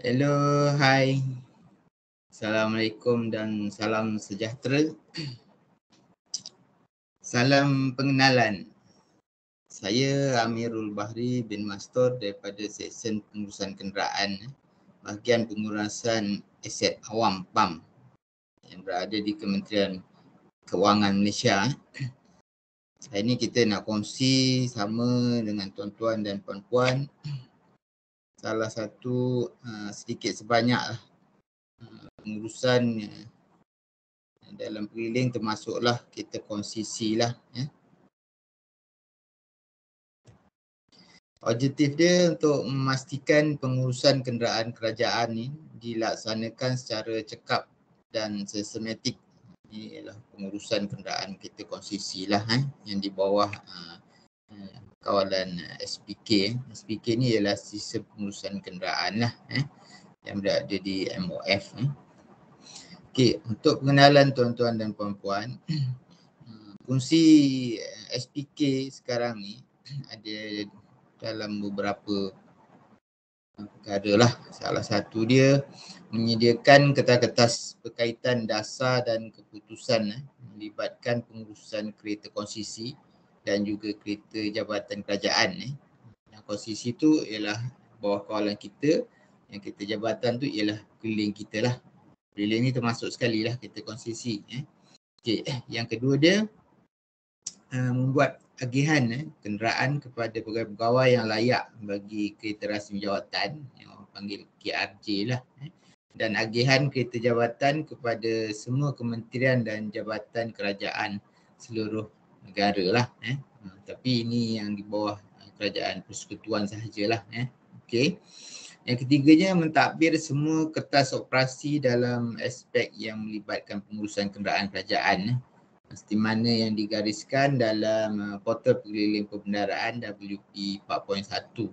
Hello, hai. Assalamualaikum dan salam sejahtera. Salam pengenalan. Saya Amirul Bahri bin Mastor daripada Seksyen Pengurusan Kenderaan, bahagian pengurusan aset awam PAM yang berada di Kementerian Kewangan Malaysia. Hari ini kita nak kongsi sama dengan tuan-tuan dan puan-puan salah satu sedikit sebanyak pengurusan dalam periling, termasuklah kita konsisi lah. Objektif dia untuk memastikan pengurusan kenderaan kerajaan ni dilaksanakan secara cekap dan sistematik. Ini ialah pengurusan kenderaan kita konsisi lah yang di bawah kawalan SPK. SPK ni ialah sistem pengurusan kenderaan lah yang berada di MOF. Okey, untuk pengenalan tuan-tuan dan puan-puan, fungsi SPK sekarang ni ada dalam beberapa perkara lah. Salah satu dia menyediakan kertas-kertas berkaitan dasar dan keputusan melibatkan pengurusan kereta konsisi dan juga kereta jabatan kerajaan. Konsisi tu ialah bawah kawalan kita, yang kereta jabatan tu ialah keliling kita lah. Keliling ni termasuk sekali lah kereta konsisi. Okay. Yang kedua dia membuat agihan kenderaan kepada pegawai-pegawai yang layak bagi kereta rasmi jawatan, yang orang panggil KRJ lah, dan agihan kereta jabatan kepada semua kementerian dan jabatan kerajaan seluruh negara lah. Tapi ini yang di bawah kerajaan persekutuan sahajalah. Okey. Yang ketiganya, mentadbir semua kertas operasi dalam aspek yang melibatkan pengurusan kenderaan kerajaan seperti mana yang digariskan dalam portal pengeliling pembendaraan WP 4.1.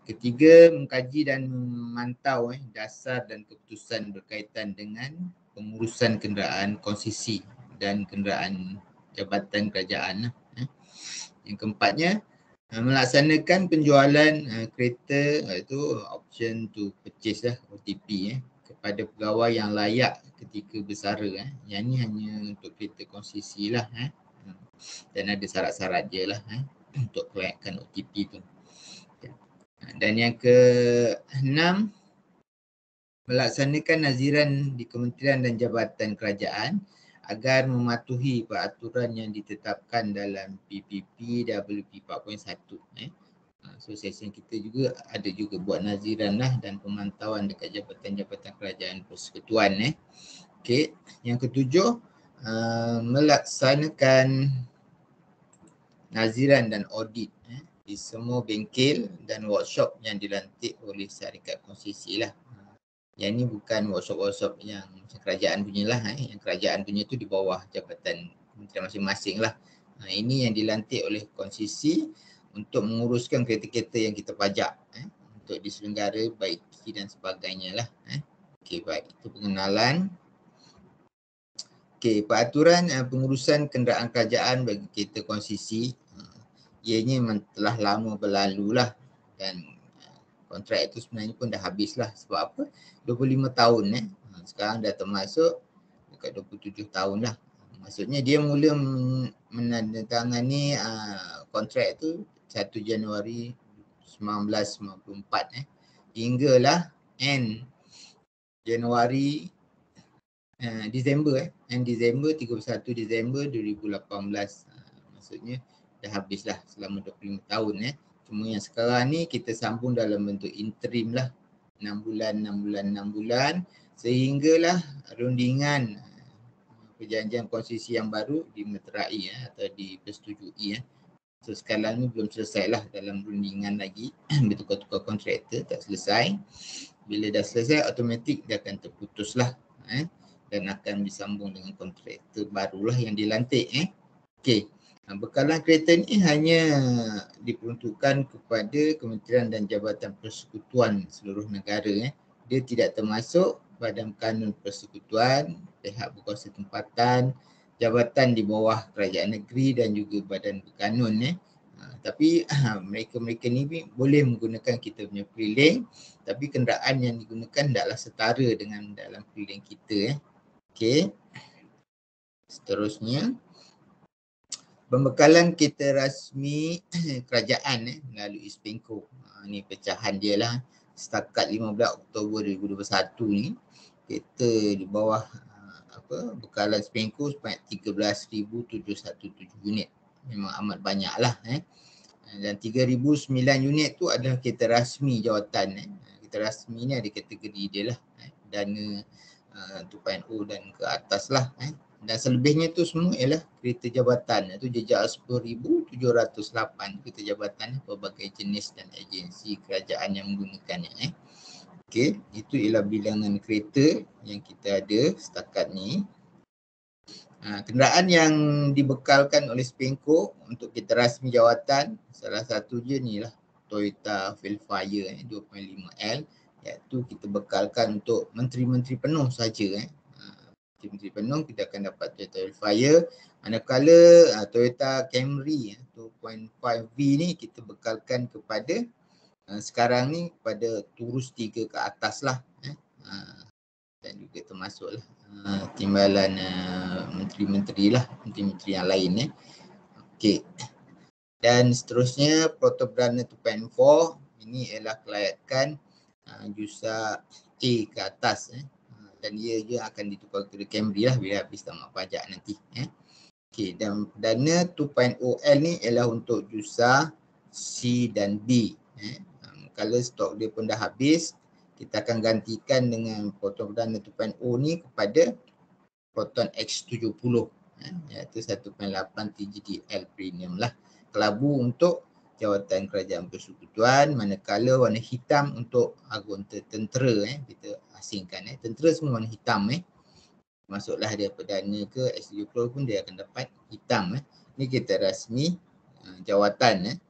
Ketiga, mengkaji dan memantau dasar dan keputusan berkaitan dengan pengurusan kenderaan konsisi dan kenderaan jabatan kerajaan. Yang keempatnya, melaksanakan penjualan kereta, iaitu option to purchase lah, OTP kepada pegawai yang layak ketika bersara. Yang ni hanya untuk kereta konsisi lah. Dan ada syarat-syarat je lah untuk kelayakan OTP tu. Dan yang ke-6, melaksanakan naziran di kementerian dan jabatan kerajaan agar mematuhi peraturan yang ditetapkan dalam PPP WP 4.1. So session kita juga ada juga buat naziran lah dan pemantauan dekat jabatan-jabatan kerajaan persekutuan. Okey, yang ketujuh, melaksanakan naziran dan audit di semua bengkel dan workshop yang dilantik oleh syarikat konsisi lah. Yang ni bukan workshop-workshop yang macam kerajaan punya lah. Yang kerajaan punya tu di bawah jabatan kementerian masing-masing lah. Ini yang dilantik oleh konsisi untuk menguruskan kereta-kereta yang kita pajak untuk diselenggara, baiki dan sebagainya lah. Okey, baik. Itu pengenalan. Okey, peraturan pengurusan kenderaan kerajaan bagi kereta konsisi, ianya memang telah lama berlalu lah, dan kontrak itu sebenarnya pun dah habis lah. Sebab apa? 25 tahun sekarang dah termasuk dekat 27 tahun lah. Maksudnya dia mula menandatangani kontrak tu 1 Januari 1994 hinggalah end Januari Disember 31 Disember 2018. Maksudnya dah habislah selama 25 tahun. Cuma yang sekarang ni kita sambung dalam bentuk interim lah, 6 bulan sehinggalah rundingan perjanjian konsisi yang baru dimeterai atau dipersetujui. So sekarang ni belum selesai lah dalam rundingan lagi. Bertukar-tukar kontraktor, tak selesai. Bila dah selesai, automatik dia akan terputus lah dan akan disambung dengan kontraktor barulah yang dilantik. Okey. Bekalan kereta ni hanya diperuntukkan kepada kementerian dan jabatan persekutuan seluruh negara. Dia tidak termasuk Badan Kanun Persekutuan, pihak berkuasa tempatan, jabatan di bawah kerajaan negeri dan juga badan berkanun. Tapi mereka-mereka ni boleh menggunakan kita punya pre-link, tapi kenderaan yang digunakan tidaklah setara dengan dalam pre-link kita. Okey. Seterusnya, pembekalan kereta rasmi kerajaan melalui SPENCO. Ni pecahan dia lah. Setakat 15 Oktober 2021 ni, kereta di bawah bekalan SPENCO sebanyak 13,717 unit. Memang amat banyak lah. Dan 3,009 unit tu adalah kereta rasmi jawatan. Kereta rasmi ni ada kategori dia lah. Dana 2.0 dan ke atas lah. Dan selebihnya tu semua ialah kereta jabatan. Itu jejak 10,708 kereta jabatan pelbagai jenis dan agensi kerajaan yang menggunakannya. Okey, itu ialah bilangan kereta yang kita ada setakat ni. Kenderaan yang dibekalkan oleh SPENCO untuk kereta rasmi jawatan, salah satu je ni lah Toyota Velfire 2.5L, iaitu kita bekalkan untuk menteri-menteri penuh saja. Menteri penuh kita akan dapat Toyota Velfire. Manakala Toyota Camry 2.5V ni kita bekalkan kepada sekarang ni kepada Turus 3 ke atas lah. Dan juga termasuklah timbalan menteri-menteri lah, menteri-menteri yang lain. Okey. Dan seterusnya Proton Perdana 2.4 ini ialah kelayakan JUSA A ke atas. Dan ia akan ditukar ke Camry lah bila habis tamat pajak nanti. Okey, dan Perdana 2.0L ni ialah untuk JUSA C dan B. Kalau stok dia pun dah habis, kita akan gantikan dengan Proton Perdana 2.0 ni kepada Proton X70, iaitu 1.8 TGDL Premium lah. Kelabu untuk jawatan kerajaan persekutuan, manakala warna hitam untuk anggota tentera. Kita asingkan, tentera semua warna hitam. Masuklah dia Perdana ke X70 pun dia akan dapat hitam. Ni kereta rasmi jawatan.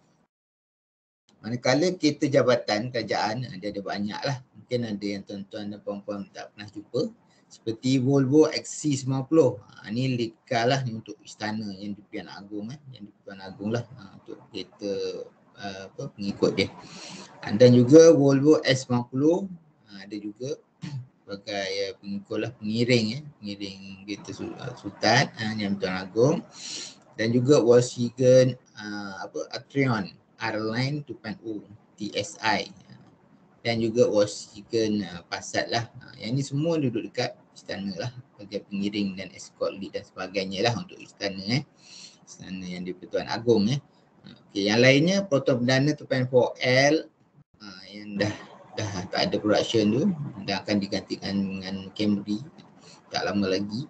Manakala kereta jabatan kerajaan, dia ada banyak lah. Mungkin ada yang tuan-tuan dan puan-puan tak pernah jumpa. Seperti Volvo XC90. Ni lead lah ni untuk istana yang di Pilihan Agong. Yang di Pilihan Agong lah untuk kereta pengikut dia. Dan juga Volvo S90. Ada juga sebagai pengikut lah, pengiring kereta Sultan yang Tuan Agong. Dan juga Volkswagen Atrion R-Line 2.0 TSI. Dan juga Volkswagen Passat lah. Yang ni semua duduk dekat istana lah sebagai pengiring dan escort lead dan sebagainya lah untuk istana. Istana yang di Pertuan Agong. Okey, yang lainnya Proton Perdana 2.4L yang dah tak ada production tu dan akan digantikan dengan Camry tak lama lagi.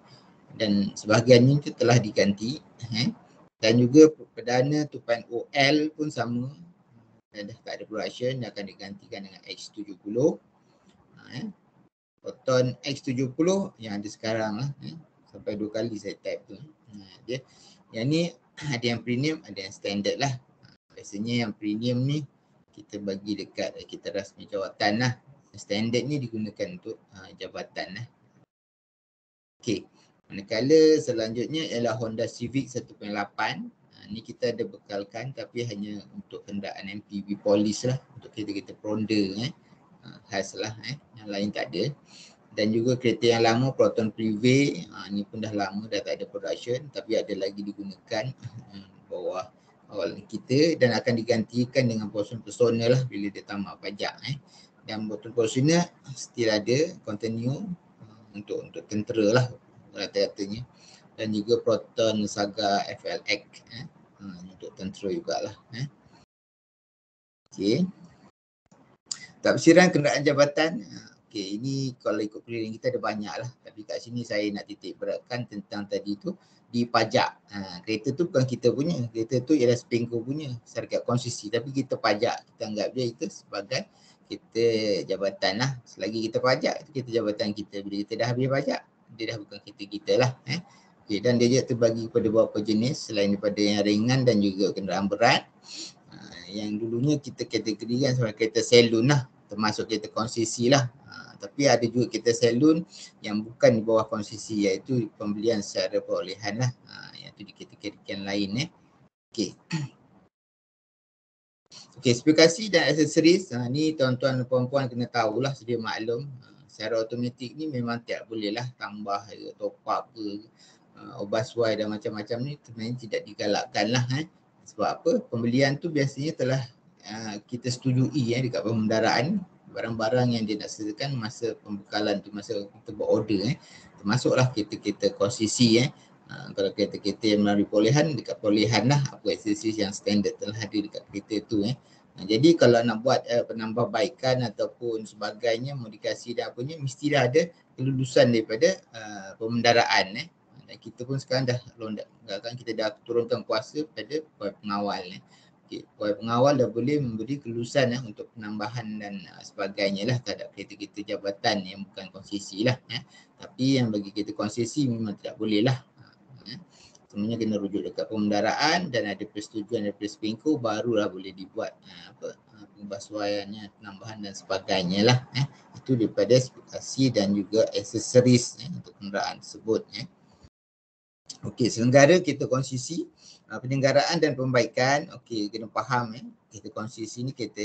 Dan sebahagiannya itu telah diganti. Dan juga Perdana 2.0L pun sama, dah tak ada production, dah akan digantikan dengan X70. Proton X70 yang ada sekarang lah, sampai 2 kali saya type tu. Yang ni ada yang premium, ada yang standard lah. Biasanya yang premium ni kita bagi dekat kita rasmi jawatan lah. Standard ni digunakan untuk jabatan lah. Okey. Manakala selanjutnya ialah Honda Civic 1.8. Ni kita ada bekalkan tapi hanya untuk kenderaan MPV polis lah, untuk kereta-kereta Pronda khas lah, yang lain tak ada. Dan juga kereta yang lama Proton Privé, ni pun dah lama dah tak ada production tapi ada lagi digunakan bawah awal kita dan akan digantikan dengan Proton Personal lah bila dia tamat pajak. Dan Proton Personal still ada continue untuk tentera lah rata-ratanya. Dan juga Proton Saga FLX untuk tentera jugalah. Okey. Tafsiran kenderaan jabatan. Okey, ini kalau ikut keliling kita ada banyak lah. Tapi kat sini saya nak titik beratkan tentang tadi tu di pajak. Kereta tu bukan kita punya. Kereta tu ialah SPENCO punya, syarikat konsesi. Tapi kita pajak. Kita anggap dia itu sebagai kita jabatan lah. Selagi kita pajak, itu kita jabatan kita. Bila kita dah habis pajak, dia dah bukan kereta kita lah. Okay, dan dia juga terbagi kepada beberapa jenis selain daripada yang ringan dan juga kenderaan berat. Yang dulunya kita kategorikan sebagai kereta salon lah, termasuk kereta konsesi lah. Tapi ada juga kereta salon yang bukan di bawah konsesi, iaitu pembelian secara perolehan lah. Iaitu di kategori yang lain. Okay. Okey, spesifikasi dan aksesoris ni tuan-tuan dan puan-puan kena tahulah, sedia maklum. Secara automatik ni memang tak bolehlah tambah ke, top up ke, oversuai dan macam-macam ni sebenarnya tidak digalakkan lah. Sebab apa? Pembelian tu biasanya telah kita setujui dekat pemendaraan barang-barang yang dia nak sediakan masa pembekalan tu, masa kita buat order. Termasuklah kereta-kereta konsesi. Kalau kereta-kereta yang melalui perolehan, dekat perolehan lah apa aksesoris yang standard telah ada dekat kereta tu. Jadi kalau nak buat penambahbaikan ataupun sebagainya, modifikasi dan apanya, mesti dah ada kelulusan daripada pemendaraan. Dan kita pun sekarang dah kita dah turunkan kuasa pada pegawai pengawal. Pegawai pengawal dah boleh memberi kelulusan untuk penambahan dan sebagainya lah terhadap kereta-kereta jabatan yang bukan konsesi lah. Tapi yang bagi kereta konsesi memang tidak boleh lah. Semuanya kena rujuk dekat pemendaraan dan ada persetujuan daripada SPENCO, barulah boleh dibuat pembasuaiannya, penambahan dan sebagainya lah. Itu daripada spesifikasi dan juga aksesoris untuk kenderaan tersebut. Okey, selenggara kereta konsesi, penyelenggaraan dan pembaikan, okey, kena faham kereta konsesi ni kereta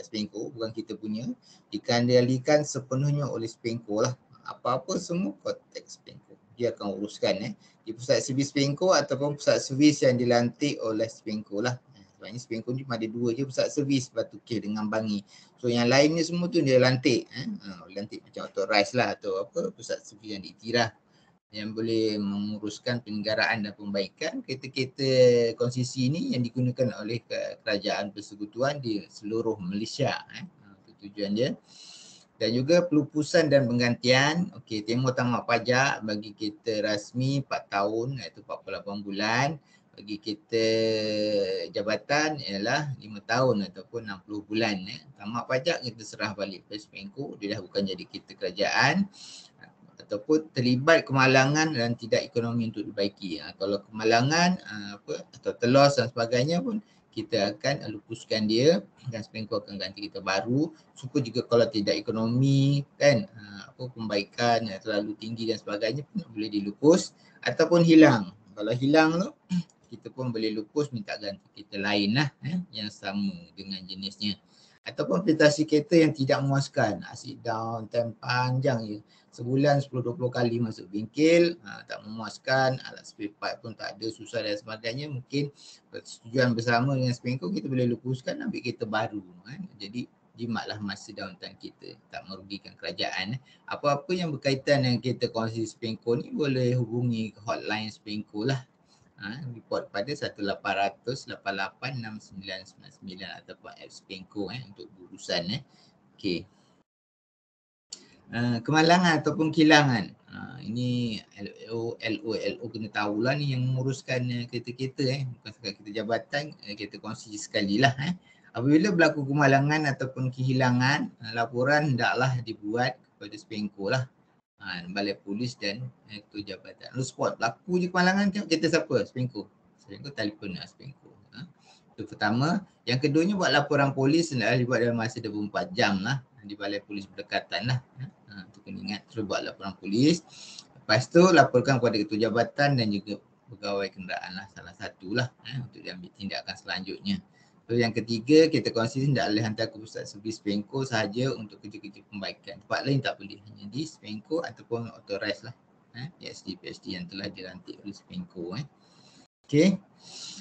SPENCO, bukan kita punya, dikendalikan sepenuhnya oleh SPENCO lah. Apa-apa semua konteks SPENCO, dia akan uruskan di pusat servis SPENCO ataupun pusat servis yang dilantik oleh SPENCO lah. Sebabnya SPENCO ni cuma ada 2 je pusat servis, Batu Kih dengan Bangi. So yang lainnya semua tu dia lantik. Lantik macam authorized lah atau apa, pusat servis yang diiktiraf yang boleh menguruskan penyelenggaraan dan pembaikan kereta-kereta konsesi ini yang digunakan oleh kerajaan persekutuan di seluruh Malaysia. Itu tujuan dia. Dan juga pelupusan dan penggantian. Okey, tempoh tamat pajak bagi kereta rasmi 4 tahun iaitu 48 bulan. Bagi kereta jabatan ialah 5 tahun ataupun 60 bulan. Tamat pajak kita serah balik ke SPENCO, dia dah bukan jadi kereta kerajaan. Ataupun terlibat kemalangan dan tidak ekonomi untuk dibaiki. Kalau kemalangan atau telos dan sebagainya pun kita akan lupuskan dia dan SPENCO akan ganti kita baru. Supaya juga kalau tidak ekonomi kan pembaikan yang terlalu tinggi dan sebagainya pun boleh dilupus ataupun hilang. Kalau hilang tu kita pun boleh lupus, minta ganti kereta lain lah yang sama dengan jenisnya. Ataupun prestasi kereta yang tidak memuaskan, sit down time panjang je. Sebulan 10-20 kali masuk bengkel, tak memuaskan, alat spare part pun tak ada, susah dan sebagainya. Mungkin persetujuan bersama dengan SPENCO kita boleh lupuskan, ambil kereta baru. Jadi jimatlah masa downtime kita, tak merugikan kerajaan. Apa-apa yang berkaitan dengan kereta konsesi SPENCO ni boleh hubungi ke hotline SPENCO lah. Report pada 1800886999 ataupun app SPENCO untuk urusan. Okey. Kemalangan ataupun kehilangan. Ini LO kena tahulah ni yang menguruskan kereta-kereta bukan sekadar kereta jabatan, kereta konsesi sekali lah. Apabila berlaku kemalangan ataupun kehilangan, laporan hendaklah dibuat kepada SPENCO lah. Balai Polis dan Ketua Jabatan. Lalu spot berlaku je kemalangan, tengok kereta siapa? SPENCO. SPENCO telefon SPENCO. Itu pertama. Yang keduanya, buat laporan polis hendaklah dibuat dalam masa 24 jam lah di Balai Polis berdekatan lah. Itu kena ingat, terus buat laporan polis. Lepas tu laporkan kepada Ketua Jabatan dan juga pegawai kenderaan lah, salah satulah untuk diambil tindakan selanjutnya. So yang ketiga, kereta konsesi hendaklah hantar ke pusat servis SPENCO sahaja untuk kerja-kerja pembaikan. Tempat lain tak boleh, hanya di SPENCO ataupun authorized lah. PSD yang telah dilantik oleh SPENCO. Okey.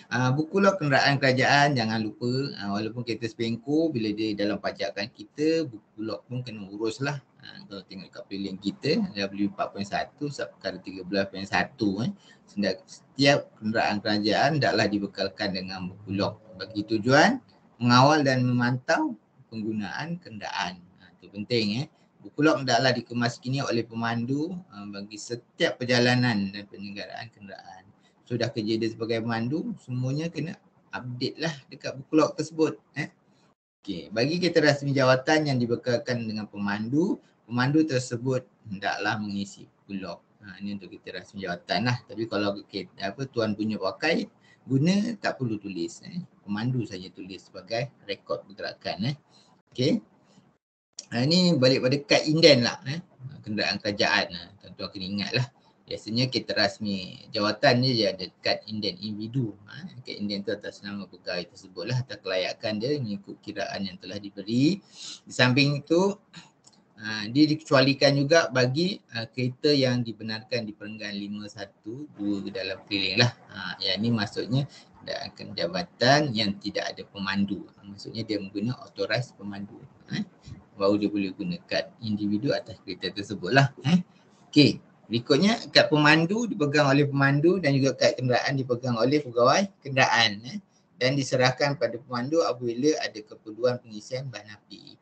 Buku log kenderaan kerajaan jangan lupa, walaupun kereta SPENCO bila dia dalam pajakan kita, buku log pun kena urus lah. Kalau tengok kat pilihan kita W4.1 subperkara 13.1 setiap kenderaan kerajaan hendaklah dibekalkan dengan buku log bagi tujuan mengawal dan memantau penggunaan kenderaan. Itu penting. Buku log hendaklah dikemaskini oleh pemandu bagi setiap perjalanan dan penyelenggaraan kenderaan. Sudah kerja dia sebagai pemandu, semuanya kena update lah dekat buku log tersebut. Okey, bagi kereta rasmi jawatan yang dibekalkan dengan pemandu, pemandu tersebut hendaklah mengisi buku log. Ini untuk kereta rasmi jawatan lah. Tapi kalau tuan punya pakai, guna tak perlu tulis. Pemandu saja tulis sebagai rekod pergerakan. Okey. Ini balik pada kad inden lah. Kenderaan kerajaan. Tuan-tuan kena ingat lah. Biasanya kita rasmi jawatan je ada kad inden individu. Kad inden tu atas nama pegawai tersebutlah atau kelayakan dia mengikut kiraan yang telah diberi. Di samping itu dia dikecualikan juga bagi kereta yang dibenarkan di perenggan 512 dalam keliling lah. Yang ni maksudnya akan jabatan yang tidak ada pemandu. Maksudnya dia menggunakan authorized pemandu. Baru dia boleh guna kad individu atas kereta tersebut lah. Okey, berikutnya kad pemandu dipegang oleh pemandu dan juga kad kenderaan dipegang oleh pegawai kenderaan. Dan diserahkan pada pemandu apabila ada keperluan pengisian bahan api.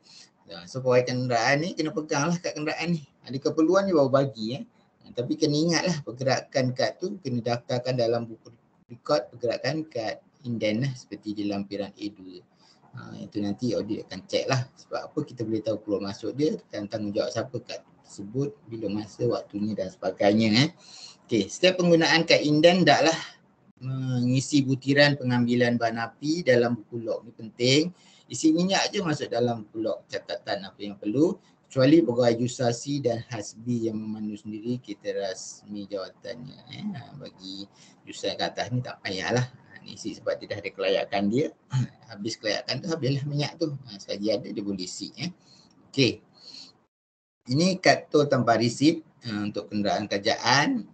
So pegawai kenderaan ni kena pegang lah kad kenderaan ni. Ada keperluan dia baru bagi. Tapi kena ingatlah pergerakan kad tu kena daftarkan dalam buku rekod pergerakan kad inden lah seperti di lampiran A2. Itu nanti audit akan check lah. Sebab apa kita boleh tahu keluar masuk dia dan tanggungjawab siapa kad tersebut, bila masa, waktunya dan sebagainya. Okey, setiap penggunaan kad inden hendaklah mengisi butiran pengambilan bahan api dalam buku log. Ini penting. Isi minyak je masuk dalam buku log catatan apa yang perlu. Kecuali pegawai jusasi dan hasbi yang memandu sendiri, kita rasmi jawatannya. Bagi jusasi ke atas ni tak payahlah. Ni isi sebab dia dah ada kelayakan dia. Habis kelayakan tu, habislah minyak tu. Selagi ada dia boleh isi. Okey. Ini kad tol tanpa resip untuk kenderaan kerajaan.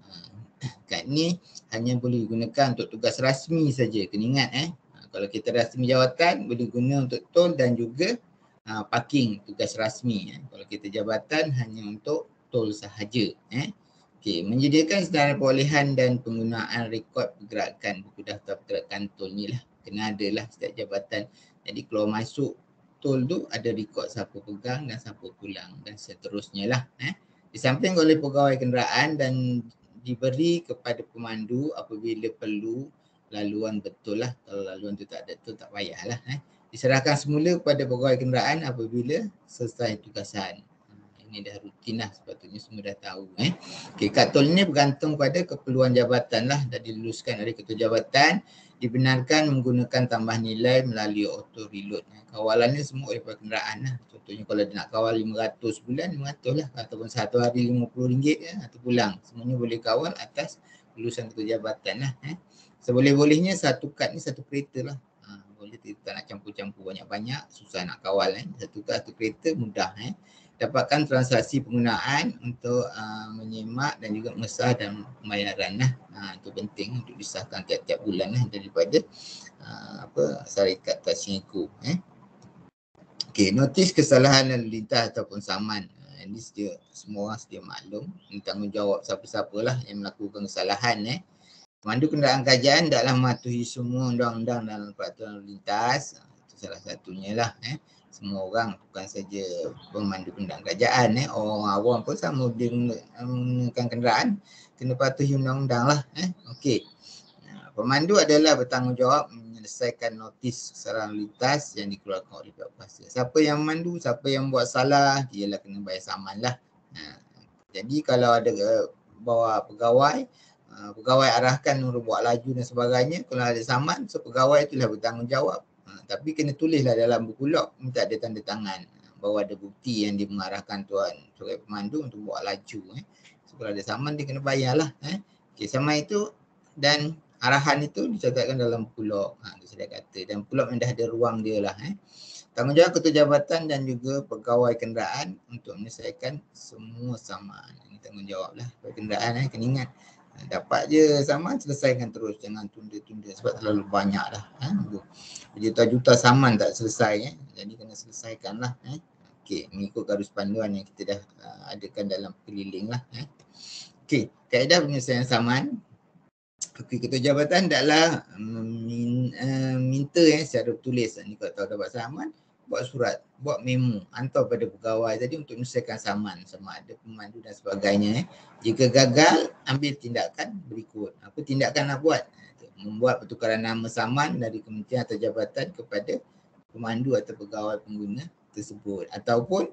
Kad ni hanya boleh digunakan untuk tugas rasmi saja. Kena ingat kalau kita rasmi jawatan boleh guna untuk tol dan juga parking tugas rasmi. Kalau kita jabatan hanya untuk tol sahaja. Okey, menyediakan senarai perolehan dan penggunaan rekod pergerakan buku daftar pergerakan tol ni lah. Kena ada lah setiap jabatan. Jadi kalau masuk tol tu ada rekod siapa pegang dan siapa pulang dan seterusnya lah. Di samping oleh pegawai kenderaan dan diberi kepada pemandu apabila perlu laluan betul lah. Kalau laluan tu tak ada tu tak payahlah. Diserahkan semula kepada pegawai kenderaan apabila selesai tugasan. Ini dah rutin lah, sepatutnya semua dah tahu. Okey, kad tol ni bergantung pada keperluan jabatan lah. Dah diluluskan oleh ketua jabatan, dibenarkan menggunakan tambah nilai melalui auto reload. Kawalannya semua oleh pegawai kenderaan lah. Contohnya kalau dia nak kawal 500 bulan, 500 lah. Ataupun satu hari RM50 atau pulang. Semuanya boleh kawal atas lulusan ketua jabatan lah. Seboleh-bolehnya satu kad ni satu kereta lah. Boleh kita nak campur-campur banyak-banyak, susah nak kawal. Satu kad satu kereta mudah. Dapatkan transaksi penggunaan untuk menyemak dan juga mengesah dan pembayaran lah. Itu penting untuk disahkan tiap-tiap bulan lah daripada syarikat Tasniku. Okey, notis kesalahan lalu lintas ataupun saman. Ini semua orang sedia maklum. Ini tanggungjawab siapa-siapalah yang melakukan kesalahan. Pemandu kenderaan kerajaan hendaklah mematuhi semua undang-undang dan peraturan lalu lintas. Itu salah satunya lah. Semua orang, bukan saja pemandu kenderaan kerajaan. Orang awam pun sama dia menggunakan kenderaan, kena patuhi undang-undang lah. Okey. Pemandu adalah bertanggungjawab menyelesaikan notis kesalahan lalu lintas yang dikeluarkan oleh pihak kuasa. Siapa yang memandu, siapa yang buat salah, dialah kena bayar saman lah. Jadi kalau ada bawa pegawai, pegawai arahkan untuk buat laju dan sebagainya, kalau ada saman, so pegawai itulah bertanggungjawab. Tapi kena tulislah dalam buku log, minta ada tanda tangan bahawa ada bukti yang dia mengarahkan tuan sebagai pemandu untuk buat laju. So kalau ada saman dia kena bayarlah. Okey, saman itu dan arahan itu dicatatkan dalam buku log. Itu saya kata, dan buku log dah ada ruang dia lah. Tanggungjawab ketua jabatan dan juga pegawai kenderaan untuk menyelesaikan semua saman. Ini tanggungjawab lah pegawai kenderaan. Kena ingat. Dapat je saman, selesaikan terus. Jangan tunda-tunda sebab terlalu banyak dah. Berjuta-juta saman tak selesai. Jadi kena selesaikan lah. Okey, mengikut garis panduan yang kita dah adakan dalam keliling lah. Okey, kaedah penyelesaian saman. Okey, ketua jabatan hendaklah minta secara tertulis. Ni kalau tahu dapat saman, buat surat, buat memo, hantar pada pegawai tadi untuk menyelesaikan saman, sama ada pemandu dan sebagainya. Jika gagal, ambil tindakan berikut. Apa tindakan nak buat? Membuat pertukaran nama saman dari kementerian atau jabatan kepada pemandu atau pegawai pengguna tersebut. Ataupun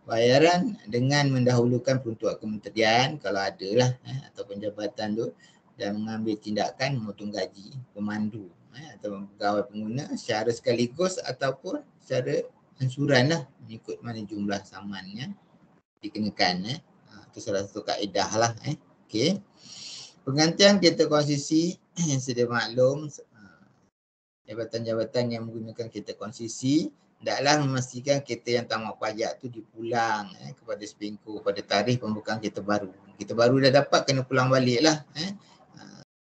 bayaran dengan mendahulukan peruntukan kementerian kalau ada lah ataupun jabatan tu, dan mengambil tindakan memotong gaji pemandu atau pegawai pengguna secara sekaligus ataupun secara ansuran lah mengikut mana jumlah samannya dikenakan. Itu salah satu kaedah lah. Okey. Penggantian kereta konsisi yang sedia maklum, jabatan-jabatan yang menggunakan kereta konsisi hendaklah memastikan kereta yang tamat pajak tu dipulang kepada SPINCO pada tarikh pembukaan kereta baru. Kereta baru dah dapat kena pulang balik lah.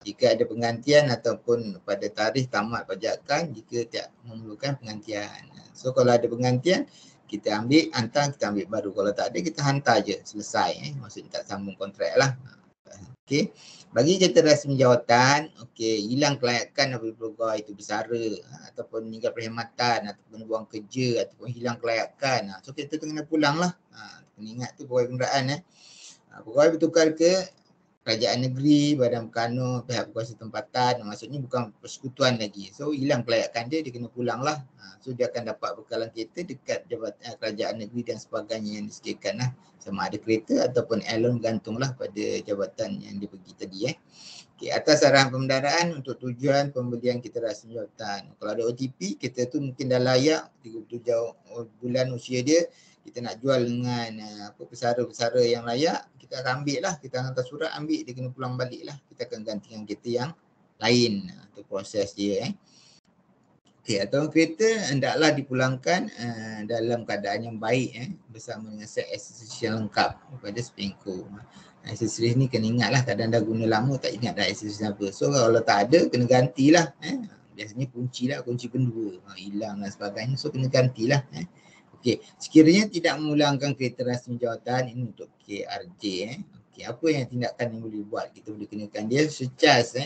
Jika ada penggantian ataupun pada tarikh tamat pajakan jika tidak memerlukan penggantian. So kalau ada penggantian kita ambil, hantar, kita ambil baru. Kalau tak ada kita hantar je, selesai. Maksudnya tak sambung kontrak lah. Okey. Bagi kereta rasmi jawatan, okey, hilang kelayakan apabila pegawai itu bersara ataupun meninggal perkhidmatan ataupun buang kerja ataupun hilang kelayakan. So kereta tu kena pulang lah. Kena ingat tu pegawai kenderaan. Pegawai bertukar ke kerajaan negeri, badan berkanun, pihak berkuasa tempatan, maksudnya bukan persekutuan lagi. So hilang kelayakan dia kena pulang lah. So dia akan dapat bekalan kereta dekat jabatan kerajaan negeri dan sebagainya yang disediakan lah. Sama ada kereta ataupun airloan bergantunglah pada jabatan yang dia pergi tadi. Okay, atas arahan pemendaraan untuk tujuan pembelian kereta rasmi jawatan. Kalau ada OTP, kereta tu mungkin dah layak 37 bulan usia dia, kita nak jual dengan pesara-pesara yang layak, kita akan ambil lah, kita hantar surat ambil, dia kena pulang balik lah. Kita akan ganti dengan kereta yang lain. Itu proses dia. Okey, atau kereta hendaklah dipulangkan dalam keadaan yang baik bersama dengan set aksesoris yang lengkap kepada SPINCO. Aksesoris ni kena ingat lah, kadang dah guna lama tak ingat dah aksesoris apa. So kalau tak ada kena gantilah. Biasanya kunci lah, kunci pendua hilang dan sebagainya, so kena gantilah. Okey, sekiranya tidak memulangkan kereta rasmi jawatan, ini untuk KRJ. Okey, apa yang tindakan yang boleh buat? Kita boleh kenakan dia secas.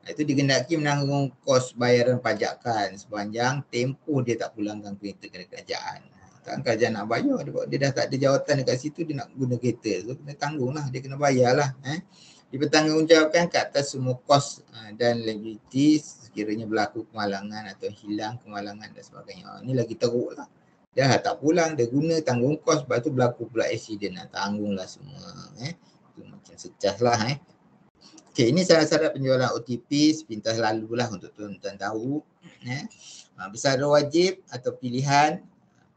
Itu digendaki menanggung kos bayaran pajakan sepanjang tempoh dia tak pulangkan kereta ke kerajaan. Kan kerajaan nak bayar, dia dah tak ada jawatan dekat situ, dia nak guna kereta. So kena tanggung lah, dia kena bayar lah. Dipertanggungjawabkan ke atas semua kos dan liability sekiranya berlaku kemalangan atau hilang kemalangan dan sebagainya. Ini lagi teruk lah. Dia tak pulang, dia guna, tanggung kos, lepas tu berlaku pula accident, tanggunglah semua. Itu macam secas lah. Okey, ini syarat-syarat penjualan OTP sepintas lalu lah untuk tuan-tuan tahu. Bersara wajib atau pilihan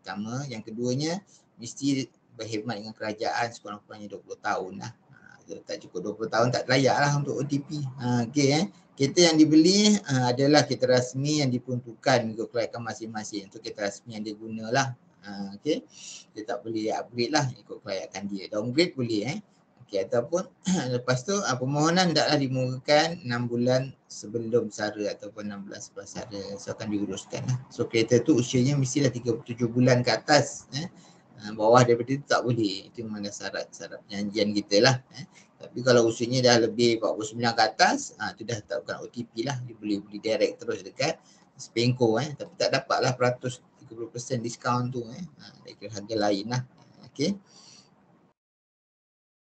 pertama. Yang keduanya, mesti berkhidmat dengan kerajaan sekurang-kurangnya 20 tahun lah. Tak cukup 20 tahun tak layak lah untuk OTP. Okey, kereta yang dibeli adalah kereta rasmi yang diperuntukkan mengikut kelayakan masing-masing. Untuk kereta rasmi yang dia gunalah. Okey, dia tak boleh upgrade lah ikut kelayakan dia. Downgrade boleh Okey, ataupun lepas tu permohonan hendaklah dimulakan 6 bulan sebelum bersara ataupun 6 bulan setelah bersara. So akan diuruskan lah. So kereta tu usianya mestilah 37 bulan ke atas. Bawah daripada itu tak boleh. Itu memang syarat-syarat perjanjian kita lah. Tapi kalau usianya dah lebih 49 ke atas, tu dah tak bukan OTP lah. Dia boleh beli direct terus dekat SPINCO. Tapi tak dapat lah peratus 30% diskaun tu. Dari harga lain lah. Okey.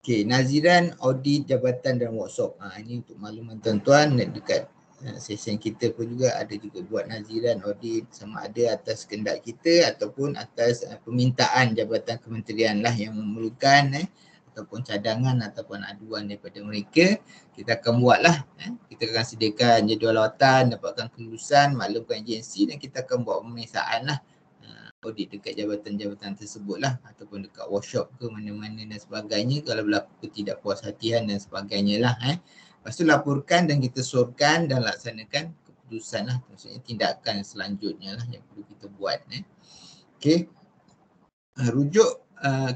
Okey, naziran audit jabatan dan workshop. Ini untuk makluman tuan-tuan dekat session kita pun juga ada juga buat naziran audit sama ada atas kehendak kita ataupun atas permintaan jabatan kementerian lah yang memerlukan ataupun cadangan ataupun aduan daripada mereka. Kita akan buat lah. Kita akan sediakan jadual lawatan, dapatkan kelulusan, maklumkan agensi dan kita akan buat pemeriksaan lah audit dekat jabatan-jabatan tersebut lah ataupun dekat workshop ke mana-mana dan sebagainya kalau berlaku ketidakpuashatian dan sebagainya lah. Lepas tu laporkan dan kita sorkan dan laksanakan keputusan lah. Maksudnya tindakan selanjutnya lah yang perlu kita buat. Okey. Rujuk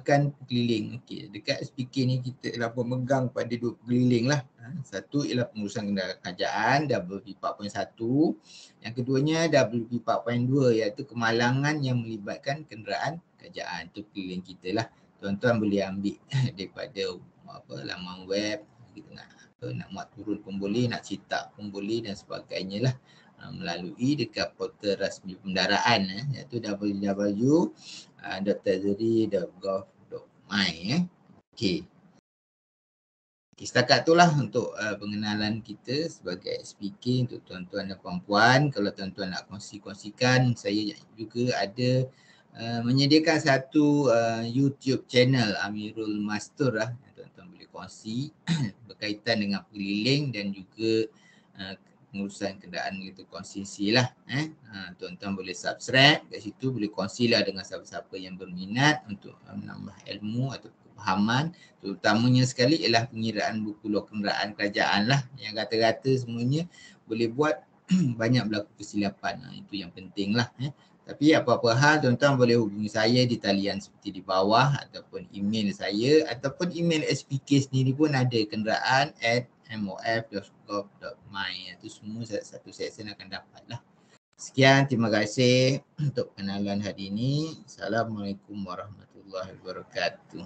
kan keliling. Okey, dekat SPK ni kita telah memegang pada 2 keliling lah. Satu ialah pengurusan kendaraan kerajaan WP 4.1. Yang keduanya WP 4.2 iaitu kemalangan yang melibatkan kenderaan kerajaan. Itu keliling kita lah. Tuan-tuan boleh ambil daripada laman web, kita nak muat turun pun boleh, nak cetak pun boleh dan sebagainya lah. Melalui dekat portal rasmi pendaraan iaitu www.treasury.gov.my. Okey. Setakat itulah untuk pengenalan kita sebagai SPK untuk tuan-tuan dan puan-puan. Kalau tuan-tuan nak kongsi-kongsikan, saya juga ada menyediakan satu YouTube channel Amirul Mastur lah. Tuan-tuan boleh kongsi berkaitan dengan pengeliling dan juga pengurusan kenderaan gitu konsesi lah. Tuan-tuan boleh subscribe kat situ, boleh kongsilah dengan siapa-siapa yang berminat untuk menambah ilmu atau kesefahaman, terutamanya sekali ialah pengiraan buku log kenderaan kerajaan lah, yang rata-rata semuanya boleh buat banyak berlaku kesilapan. Itu yang penting lah. Tapi apa-apa hal tuan-tuan boleh hubungi saya di talian seperti di bawah ataupun email saya ataupun email SPK sendiri pun ada, kenderaan@mof.gov.my. Itu semua satu section akan dapat lah. Sekian, terima kasih untuk pengenalan hari ini. Assalamualaikum warahmatullahi wabarakatuh.